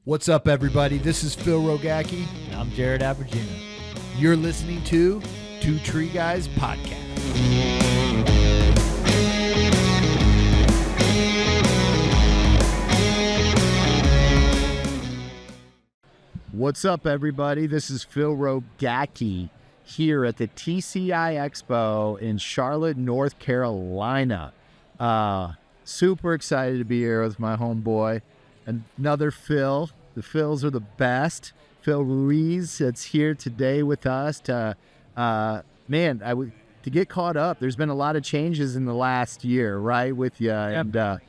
What's up, everybody? This is Phil Rogacki. And I'm Jared Abergina. You're listening to Two Tree Guys Podcast. What's up, everybody? This is Phil Rogacki here at the TCI Expo in Charlotte, North Carolina. Super excited to be here with my homeboy, another Phil. The Phils are the best. Phil Ruiz that's here today with us to get caught up. There's been a lot of changes in the last year, right, with you. Yep.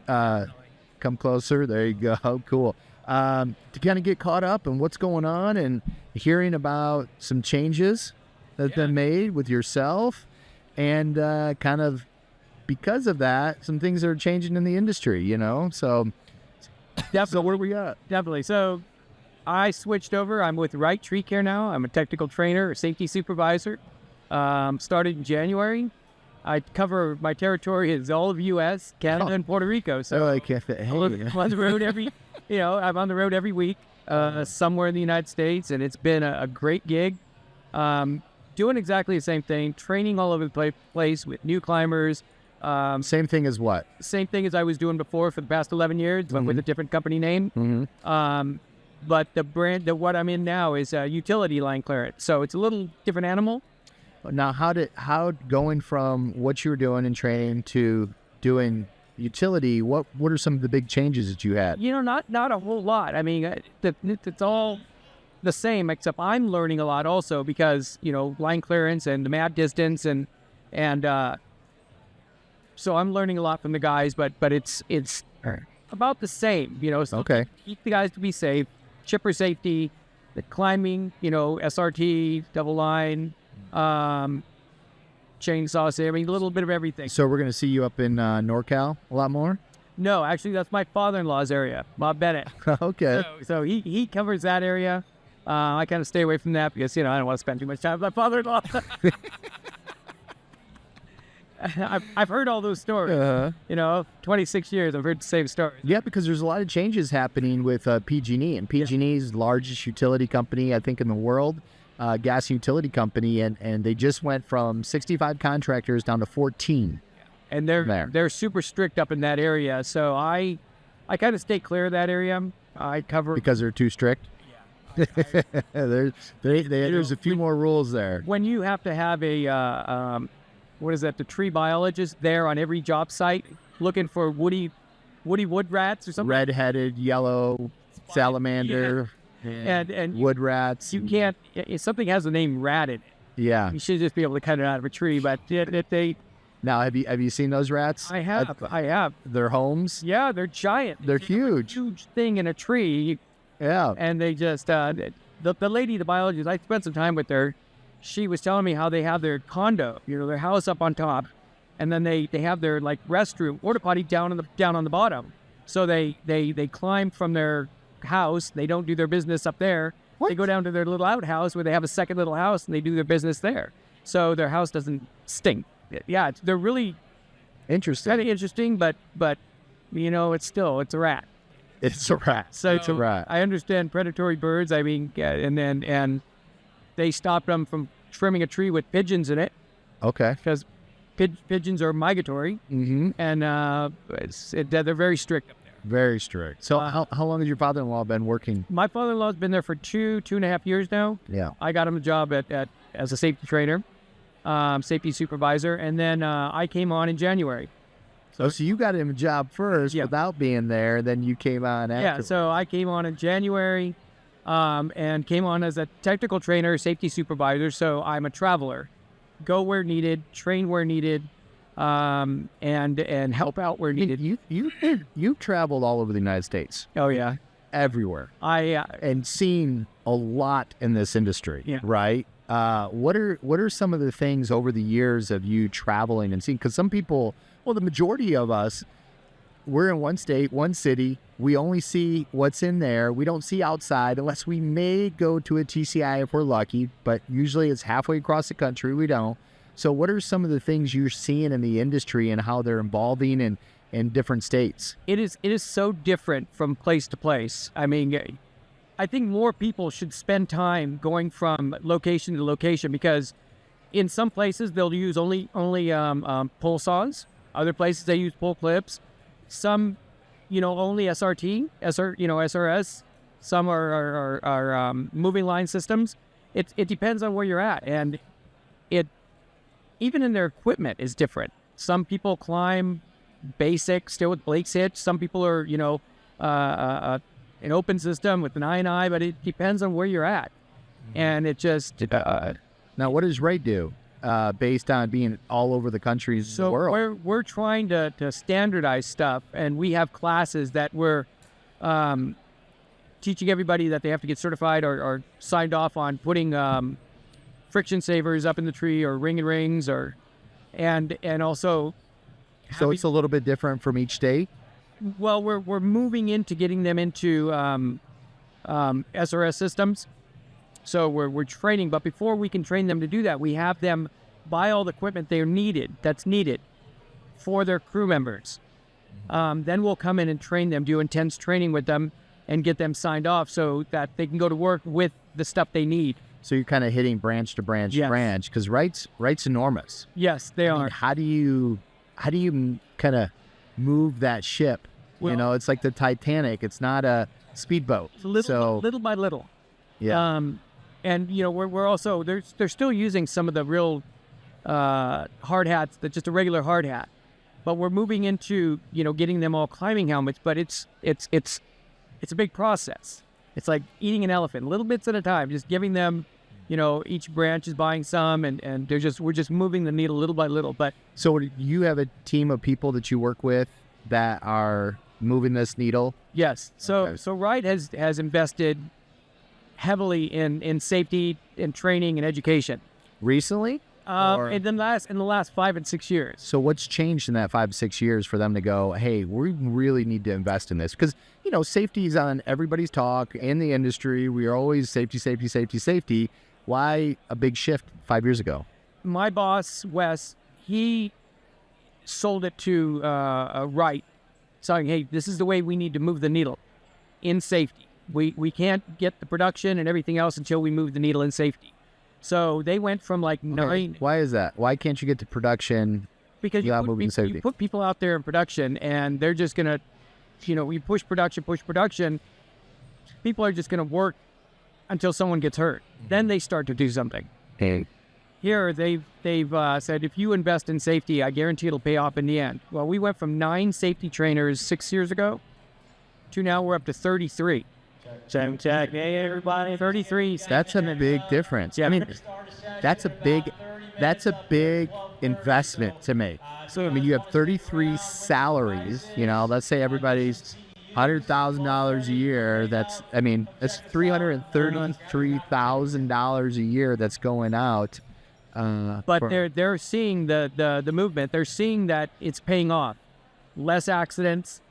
And come closer. There you go. Cool. To kind of get caught up and what's going on and hearing about some changes that have been made with yourself and kind of because of that, some things are changing in the industry, you know? So where we at? Definitely. So I switched over. I'm with Wright Tree Care now. I'm a technical trainer, a safety supervisor. Started in January. I cover my territory is all of U.S., Canada, and Puerto Rico. So I'm on the road I'm on the road every week, somewhere in the United States, and it's been a great gig. Doing exactly the same thing, training all over the place with new climbers. Same thing as what? Same thing as I was doing before for the past 11 years, but with a different company name. Mm-hmm. But the brand that what I'm in now is utility line clearance. So it's a little different animal. Now, how going from what you were doing in training to doing utility, what are some of the big changes that you had? You know, not a whole lot. I mean, it's all the same, except I'm learning a lot also because, you know, line clearance and the mat distance and so I'm learning a lot from the guys, but it's about the same, you know. So okay. Keep the guys to be safe, chipper safety, the climbing, you know, SRT, double line, chainsaw, I mean, a little bit of everything. So we're going to see you up in NorCal a lot more? No, actually, that's my father-in-law's area, Bob Bennett. Okay. So he covers that area. I kind of stay away from that because, you know, I don't want to spend too much time with my father-in-law. I've heard all those stories. You know, 26 years, I've heard the same stories. Yeah, because there's a lot of changes happening with PG&E, and PG&E is the largest utility company, I think, in the world, gas utility company, and they just went from 65 contractors down to 14. And they're super strict up in that area, so I kind of stay clear of that area. I cover because they're too strict. Yeah, there's a few more rules there. When you have to have a the tree biologist there on every job site looking for woody wood rats or something? Red-headed, yellow salamander, and wood rats. You can't, if something has the name rat in it, you should just be able to cut it out of a tree, but Now, have you seen those rats? I have. Their homes? Yeah, they're giant. They're huge. Huge thing in a tree. Yeah. And they just, the lady, the biologist, I spent some time with her. She was telling me how they have their condo, you know, their house up on top, and then they have their like restroom, porta potty down on the bottom. So they climb from their house. They don't do their business up there. What? They go down to their little outhouse where they have a second little house and they do their business there. So their house doesn't stink. Yeah, they're really interesting. Kind of interesting, but you know, it's a rat. It's a rat. So it's a rat. I understand predatory birds. I mean, and they stopped them from trimming a tree with pigeons in it. Okay. Because pigeons are migratory, and they're very strict up there. Very strict. So how long has your father-in-law been working? My father-in-law's been there for two and a half years now. Yeah. I got him a job as a safety trainer, safety supervisor, and then I came on in January. So you got him a job first without being there, then you came on after. Yeah, so I came on in January. And came on as a technical trainer, safety supervisor. So I'm a traveler, go where needed, train where needed, and help out where needed. You've traveled all over the United States. Oh yeah, everywhere. And seen a lot in this industry. Yeah. Right. What are some of the things over the years of you traveling and seeing? Because some people, well, the majority of us, we're in one state, one city. We only see what's in there. We don't see outside unless we may go to a TCI if we're lucky, but usually it's halfway across the country. We don't. So what are some of the things you're seeing in the industry and how they're evolving and in different states? It is so different from place to place. I mean, I think more people should spend time going from location to location, because in some places they'll use only pull saws. Other places they use pull clips. Some, only SRT, SRS. Some are moving line systems. It depends on where you're at, and even in their equipment is different. Some people climb basic, still with Blake's hitch. Some people are, an open system with an I&I, but it depends on where you're at. And it just... Now, what does Wright do based on being all over the countries in the world? So we're trying to standardize stuff, and we have classes that we're teaching everybody that they have to get certified or signed off on putting friction savers up in the tree, or ring and rings, and also... So it's a little bit different from each state? Well, we're moving into getting them into SRS systems. So we're training, but before we can train them to do that, we have them buy all the equipment that's needed for their crew members. Then we'll come in and train them, do intense training with them, and get them signed off so that they can go to work with the stuff they need. So you're kind of hitting branch to branch to branch, because Wright's enormous. Yes, they are. Mean, how do you kind of move that ship? Well, it's like the Titanic. It's not a speedboat. Little by little. Yeah. And we're also they're still using some of the real hard hats, just a regular hard hat, but we're moving into getting them all climbing helmets. But it's a big process. It's like eating an elephant, little bits at a time. Just giving them, each branch is buying some, and we're just moving the needle little by little. But so you have a team of people that you work with that are moving this needle? Yes. So Okay. so Wright has invested heavily in safety, in training, and education. Recently? In the last 5 and 6 years. So what's changed in that 5 to 6 years for them to go, hey, we really need to invest in this? Because, safety is on everybody's talk in the industry. We are always safety, safety, safety, safety. Why a big shift 5 years ago? My boss, Wes, he sold it to Wright, saying, hey, this is the way we need to move the needle in safety. We can't get the production and everything else until we move the needle in safety. So they went from like 9. Why is that? Why can't you get to production Because without moving safety? You put people out there in production, and they're just going to, we push production. People are just going to work until someone gets hurt. Then they start to do something. Hey. Here, they've said, if you invest in safety, I guarantee it'll pay off in the end. Well, we went from 9 safety trainers 6 years ago to now we're up to 33. Check. Hey, everybody. 33. That's a big difference. Yeah. I mean, that's a big investment to make. So, I mean, you have 33 salaries, let's say everybody's $100,000 a year. That's $333,000 a year that's going out. But they're seeing the movement. They're seeing that it's paying off. Less accidents.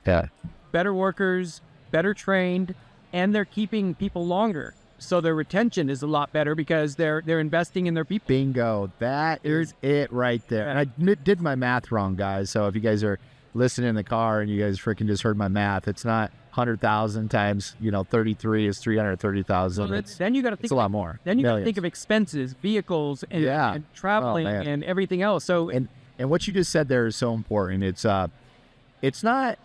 Yeah. Better workers, better trained, and they're keeping people longer. So their retention is a lot better because they're investing in their people. Bingo. That is it right there. And I did my math wrong, guys. So if you guys are listening in the car and you guys freaking just heard my math, it's not 100,000 times 33 is 330,000. Well, then you got to think. It's a lot more. Then you got to think of expenses, vehicles, and traveling and everything else. So and what you just said there is so important. It's not.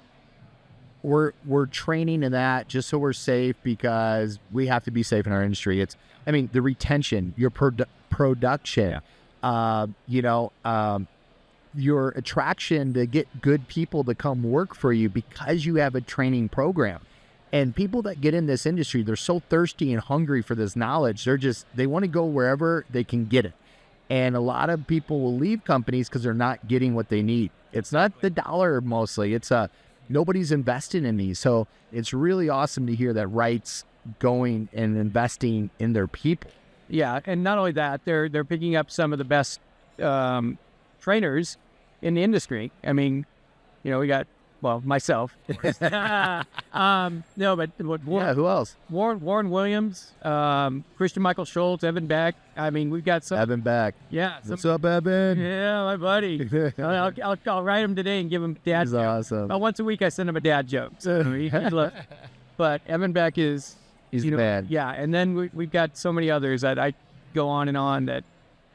We're training in that just so we're safe because we have to be safe in our industry. The retention, your production, your attraction to get good people to come work for you because you have a training program. And people that get in this industry, they're so thirsty and hungry for this knowledge. They want to go wherever they can get it. And a lot of people will leave companies because they're not getting what they need. It's not the dollar mostly. Nobody's invested in these. So it's really awesome to hear that Wright's going and investing in their people. Yeah, and not only that, they're picking up some of the best trainers in the industry. I mean, we got well, myself. No, but Who else? Warren Williams, Christian Michael Schultz, Evan Beck. I mean, we've got some. Evan Beck. Yeah. What's up, Evan? Yeah, my buddy. I'll write him today and give him dad He's jokes. awesome. Well, once a week I send him a dad joke. So but Evan Beck is... He's the man. Yeah, and then we've got so many others that I go on and on that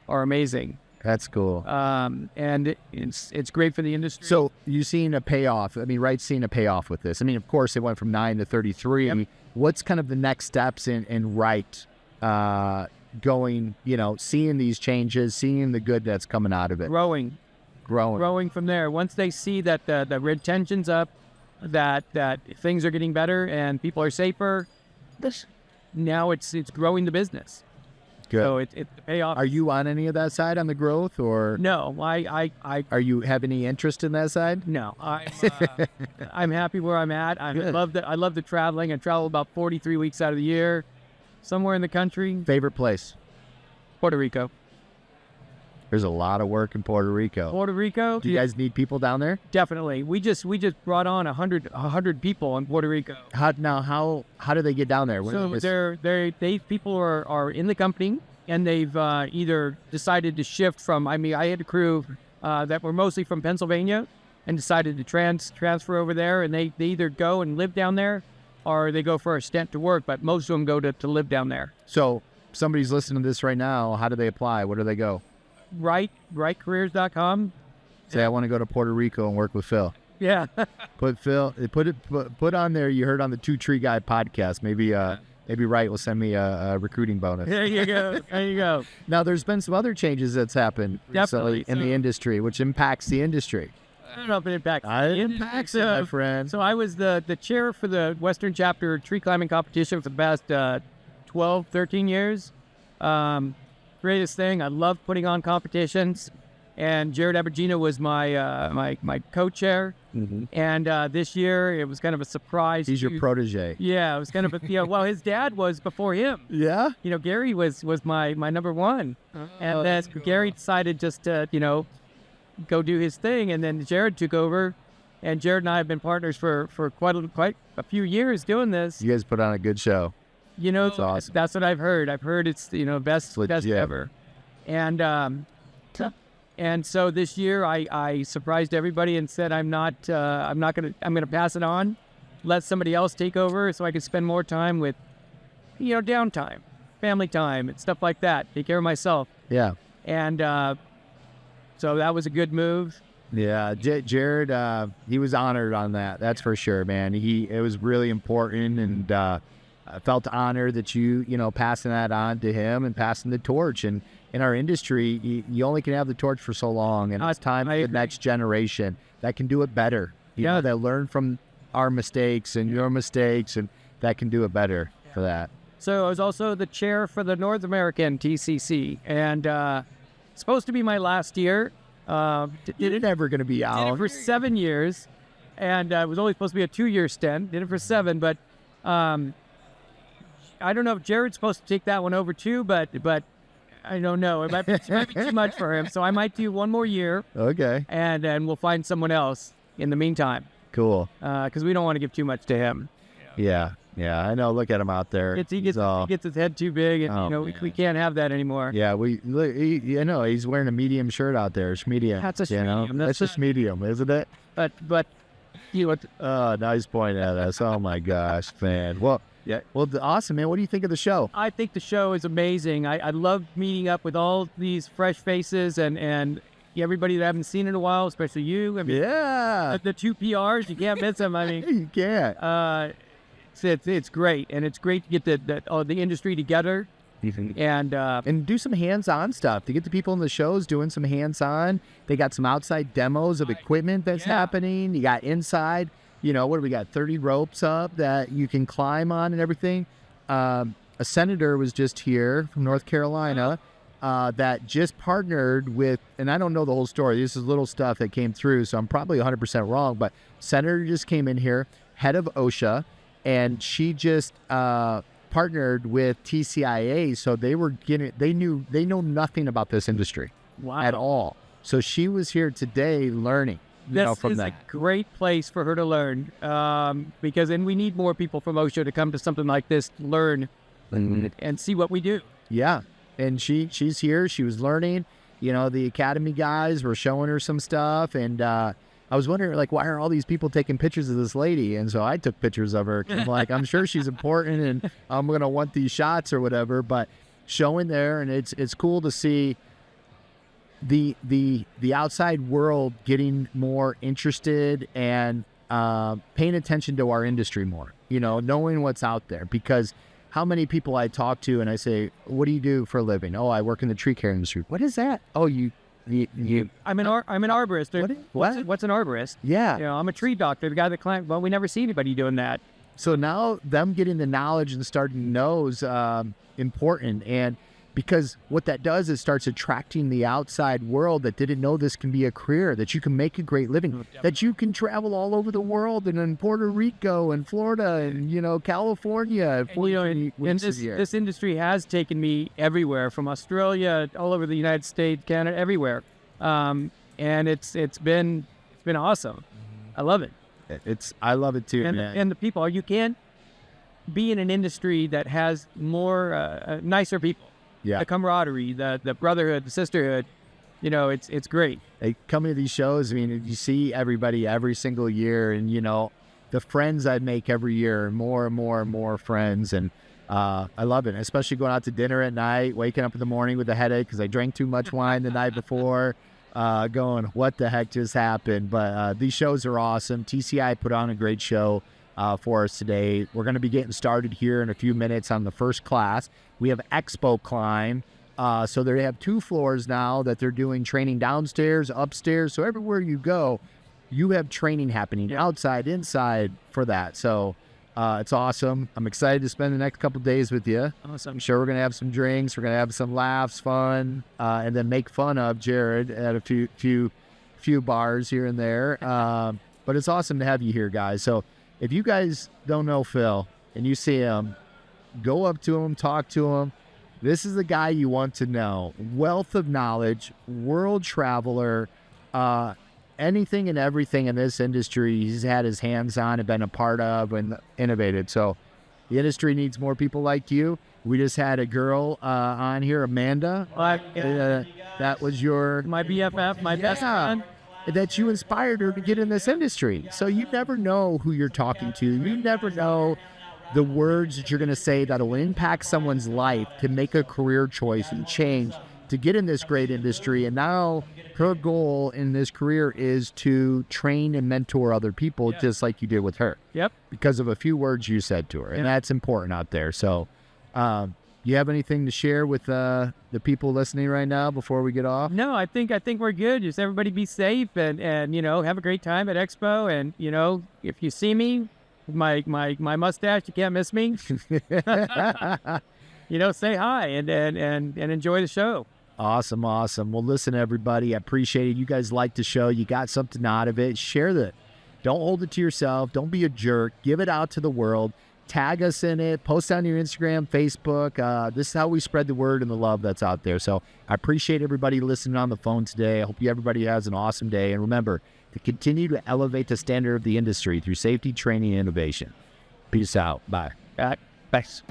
are amazing. That's cool. And it's great for the industry. So you've seen a payoff. I mean, Wright's seen a payoff with this. I mean, of course, it went from 9 to 33. Yep. What's kind of the next steps in Wright going, seeing these changes, seeing the good that's coming out of it? Growing from there. Once they see that the retention's up, that things are getting better and people are safer, now it's growing the business. Good. So it's the payoff. Are you on any of that side on the growth, or No, I are you have any interest in that side? no. I'm happy where I'm at. I love the traveling. I travel about 43 weeks out of the year, somewhere in the country. Favorite place? Puerto Rico. There's a lot of work in Puerto Rico. Puerto Rico. Do you guys need people down there? Definitely. We just brought on 100 people in Puerto Rico. How do they get down there? So they people are in the company, and they've either decided to shift from. I mean, I had a crew that were mostly from Pennsylvania, and decided to transfer over there, and they either go and live down there, or they go for a stint to work. But most of them go to live down there. So somebody's listening to this right now. How do they apply? Where do they go? Wrightcareers.com. Say, I want to go to Puerto Rico and work with Phil. Yeah. Put on there. You heard on the Two Tree Guy podcast. Maybe Wright will send me a recruiting bonus. There you go. Now, there's been some other changes that's happened recently in the industry, which impacts the industry. I don't know if it impacts. It impacts it, my friend. So I was the chair for the Western Chapter tree climbing competition for the past 12, 13 years. Greatest thing. I love putting on competitions. And Jared Abergina was my co-chair. Mm-hmm. And this year, it was kind of a surprise. He's your protege. Yeah, it was kind of a, well, his dad was before him. Yeah? Gary was my number one. And then cool. Gary decided just to, go do his thing. And then Jared took over. And Jared and I have been partners for quite a few years doing this. You guys put on a good show. That's awesome. That's what I've heard. I've heard it's best ever. And so this year I surprised everybody and said I'm gonna pass it on, let somebody else take over so I can spend more time with downtime, family time and stuff like that. Take care of myself. Yeah. And so that was a good move. Yeah, Jared, he was honored on that. That's for sure, man. It was really important, and I felt honored that you passing that on to him and passing the torch. And in our industry, you only can have the torch for so long, and it's time for the next generation that can do it better. That learn from our mistakes and your mistakes, and that can do it better for that. So I was also the chair for the North American TCC, and supposed to be my last year. You're never going to be out. Did it for 7 years, and it was only supposed to be a 2-year stint. Did it for 7, but I don't know if Jared's supposed to take that one over too, but I don't know. It might be too much for him, so I might do 1 more year. Okay. And we'll find someone else in the meantime. Cool. Because we don't want to give too much to him. Yeah. I know. Look at him out there. He gets his head too big, and we can't have that anymore. Yeah, he's wearing a medium shirt out there. It's medium. That's a medium. That's just medium, isn't it? But nice point at us. Oh my gosh, man. Well, yeah. Well, awesome, man. What do you think of the show? I think the show is amazing. I love meeting up with all these fresh faces and everybody that I haven't seen in a while, especially you. I mean, yeah. The 2 PRs, you can't miss them. I mean, you can't. It's great, and it's great to get the industry together. And do some hands-on stuff to get the people in the shows doing some hands-on. They got some outside demos of equipment that's happening. You got inside, what do we got? 30 ropes up that you can climb on and everything. A senator was just here from North Carolina that just partnered with, and I don't know the whole story. This is little stuff that came through, so I'm probably 100% wrong. But senator just came in here, head of OSHA, and she just partnered with TCIA, so they know nothing about this industry at all. So she was here today learning this from is that. a great place for her to learn, because we need more people from OSHA to come to something like this to learn and see what we do. Yeah, and she's here. She was learning. The academy guys were showing her some stuff, and I was wondering, like, why are all these people taking pictures of this lady? And so I took pictures of her. I'm like, I'm sure she's important, and I'm gonna want these shots or whatever. But showing there, and it's cool to see the outside world getting more interested and paying attention to our industry more. Knowing what's out there, because how many people I talk to and I say, what do you do for a living? Oh, I work in the tree care industry. What is that? Oh, you I'm an arborist. What's an arborist? Yeah. I'm a tree doctor. The guy that climbed. Well, we never see anybody doing that. So now them getting the knowledge and starting to know is important. And because what that does is starts attracting the outside world that didn't know this can be a career, that you can make a great living, that you can travel all over the world, and in Puerto Rico and Florida and, California. And this industry has taken me everywhere, from Australia, all over the United States, Canada, everywhere. And it's been awesome. I love it. I love it too, man. And the people, you can't be in an industry that has more nicer people. Yeah. The camaraderie, the brotherhood, the sisterhood, it's great. Hey, coming to these shows, you see everybody every single year, and the friends I make every year, more and more and more friends, and I love it. Especially going out to dinner at night, waking up in the morning with a headache because I drank too much wine the night before, going, what the heck just happened? But these shows are awesome. TCI put on a great show for us today. We're going to be getting started here in a few minutes on the first class. We have Expo Climb. So they have 2 floors now that they're doing training downstairs, upstairs. So everywhere you go, you have training happening outside, inside for that. So it's awesome. I'm excited to spend the next couple of days with you. Awesome. I'm sure we're going to have some drinks. We're going to have some laughs, fun, and then make fun of Jared at a few bars here and there. But it's awesome to have you here, guys. So if you guys don't know Phil and you see him, go up to him, talk to him. This is the guy you want to know. Wealth of knowledge, world traveler, anything and everything in this industry he's had his hands on and been a part of and innovated. So the industry needs more people like you. We just had a girl on here, Amanda. That was my BFF, my best friend. That you inspired her to get in this industry. So you never know who you're talking to. You never know the words that you're going to say that will impact someone's life to make a career choice and change to get in this great industry. And now her goal in this career is to train and mentor other people, just like you did with her. Yep. Because of a few words you said to her. And that's important out there. So you have anything to share with the people listening right now before we get off? No, I think we're good. Just everybody be safe and have a great time at Expo. And, if you see me, my mustache, you can't miss me. Say hi and enjoy the show. Awesome. Well, listen, everybody, I appreciate it. You guys like the show. You got something out of it. Share that. Don't hold it to yourself. Don't be a jerk. Give it out to the world. Tag us in it. Post on your Instagram, Facebook. This is how we spread the word and the love that's out there. So I appreciate everybody listening on the phone today. I hope everybody has an awesome day. And remember to continue to elevate the standard of the industry through safety, training, and innovation. Peace out. Bye. Thanks.